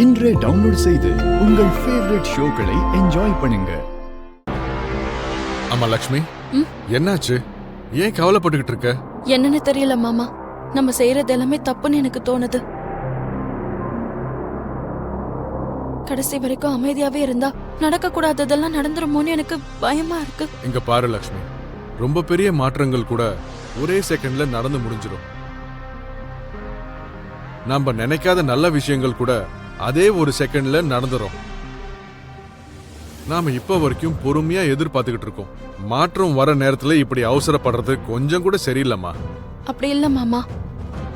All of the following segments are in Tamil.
இன்றே டவுன்லோட் செய்து உங்கள் ஃபேவரட் ஷோக்களை என்ஜாய் பண்ணுங்க. அம்மா லக்ஷ்மி, என்னாச்சு? ஏன் கவலைப்பட்டுக்கிட்டு இருக்க? என்னன்னு தெரியல மாமா, நம்ம செய்யறது எல்லாமே தப்புன்னு எனக்கு தோணுது. கடைசி வரைக்கும் அமைதியாவே இருந்தா நடக்க கூடாததெல்லாம் நடந்துருமோன்னு எனக்கு பயமா இருக்கு. இங்க பாரு லக்ஷ்மி, ரொம்ப பெரிய மாற்றங்கள் கூட ஒரே செகண்ட்ல நடந்து முடிஞ்சிடும். நாம நினைக்காத நல்ல விஷயங்கள் கூட அதே ஒரு செகண்ட்ல நடந்துரும். நாம இப்ப வரைக்கும் பொறுமையா எதிர்பார்த்துக்கிட்டு இருக்கோம். மாற்றம் வர நேரத்துல இப்படி அவசரப்படுறது கொஞ்சம் கூட சரியில்லைம்மா. அப்படி இல்ல மாமா,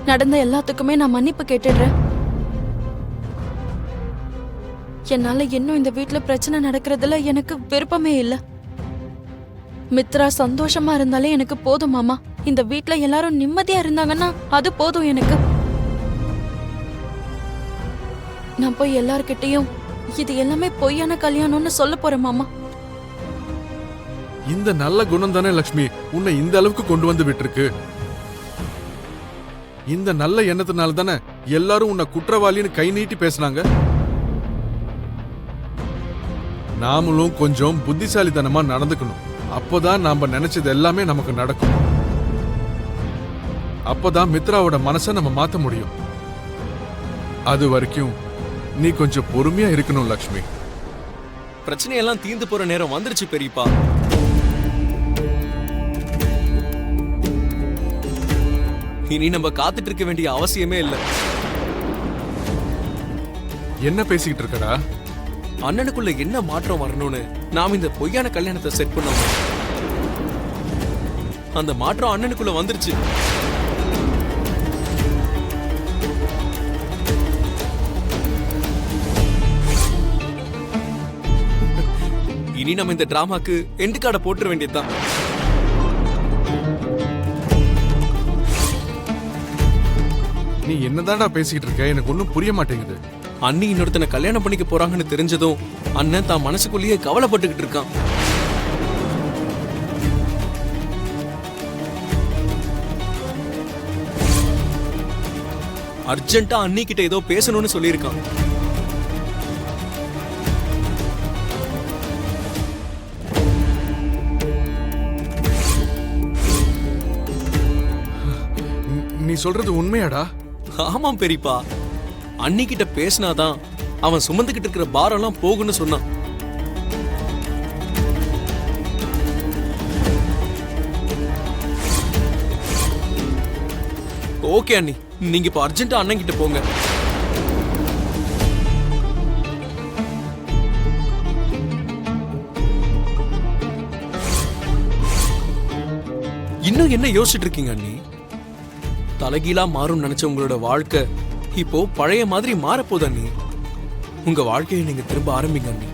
நடந்த எல்லாத்துக்குமே நான் மன்னிப்பு கேட்டுடுறேன். என்னால இன்னும் இந்த வீட்டுல பிரச்சனை நடக்கிறதுல எனக்கு விருப்பமே இல்ல. மித்ரா சந்தோஷமா இருந்தாலே எனக்கு போதும் மாமா. இந்த வீட்டுல எல்லாரும் நிம்மதியா இருந்தாங்கன்னா அது போதும் எனக்கு. நான் போய் எல்லார்கிட்டையும் இது எல்லாமே பொய்யான கல்யாணம்னு சொல்ல போறேன் மாமா. இந்த நல்ல குணம் தானே லக்ஷ்மி உன்னை இந்த அளவுக்கு கொண்டு வந்து விட்டுருக்கு. இந்த நல்ல எண்ணத்தினால தானே எல்லாரும் உன்னை குற்றவாளின்னு கை நீட்டி பேசினாங்க. நாமளும் கொஞ்சம் புத்திசாலித்தனமா நடந்துக்கணும். அப்போதான் நாம நினைச்சது எல்லாமே நமக்கு நடக்கும். அப்பதான் மித்ராவோட மனசை நம்ம மாத்த முடியும். அது வரைக்கும் நீ கொஞ்சம் பொறுமையா இருக்கணும் லக்ஷ்மி. பிரச்சனையெல்லாம் தீர்ந்து போற நேரம் வந்துருச்சு பெரியப்பா. இனி நம்ம காத்துட்டு இருக்க வேண்டிய அவசியமே இல்ல. என்ன பேசிக்கிட்டு இருக்கடா? அண்ணனுக்குள்ள என்ன மாற்றம் வரணும்னு நாம இந்த பொய்யான கல்யாணத்தை செட் பண்ணோம். அந்த மாற்றம் அண்ணனுக்குள்ள வந்துருச்சு. இனி நம்ம இந்த டிராமாக்கு எண்டு கார்டை போட்டுற வேண்டியதுதான். நீ என்னதான்டா பேசிக்கிட்டு இருக்க? எனக்கு ஒன்னும் புரிய மாட்டேங்குது. அண்ணி இன்னொருத்தனை கல்யாணம் பண்ணிக்க போறாங்கன்னு தெரிஞ்சதும் அண்ணன் தான் மனசுக்குள்ளேயே கவலைப்பட்டுக்கிட்டு இருக்கான். அர்ஜென்ட்டா அண்ணி கிட்ட ஏதோ பேசணும்னு சொல்லியிருக்கான். நீ சொல்றது உண்மையாடா? ஆமாம் பெரியப்பா, அண்ணி கிட்ட பேசினாதான் அவன் சுமந்துகிட்டு இருக்கிற பாரெல்லாம் போகுன்னு சொன்னான். ஓகே அண்ணி, நீங்க இப்ப அர்ஜென்ட்டா அண்ணன் கிட்ட போங்க. இன்னும் என்ன யோசிச்சுட்டு இருக்கீங்க அண்ணி? தலைகீழா மாறும் நினைச்ச உங்களோட வாழ்க்கை இப்போ பழைய மாதிரி மாறப்போது அண்ணி. உங்க வாழ்க்கையை நீங்க திரும்ப ஆரம்பிங்க அண்ணி.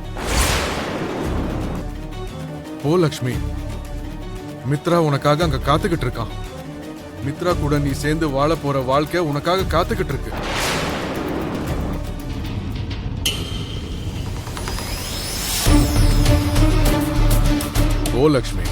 ஓ லக்ஷ்மி, மித்ரா உனக்காக அங்க காத்துக்கிட்டு இருக்கான். மித்ரா கூட நீ சேர்ந்து வாழ போற வாழ்க்கை உனக்காக காத்துக்கிட்டு இருக்கு. ஓ லக்ஷ்மி.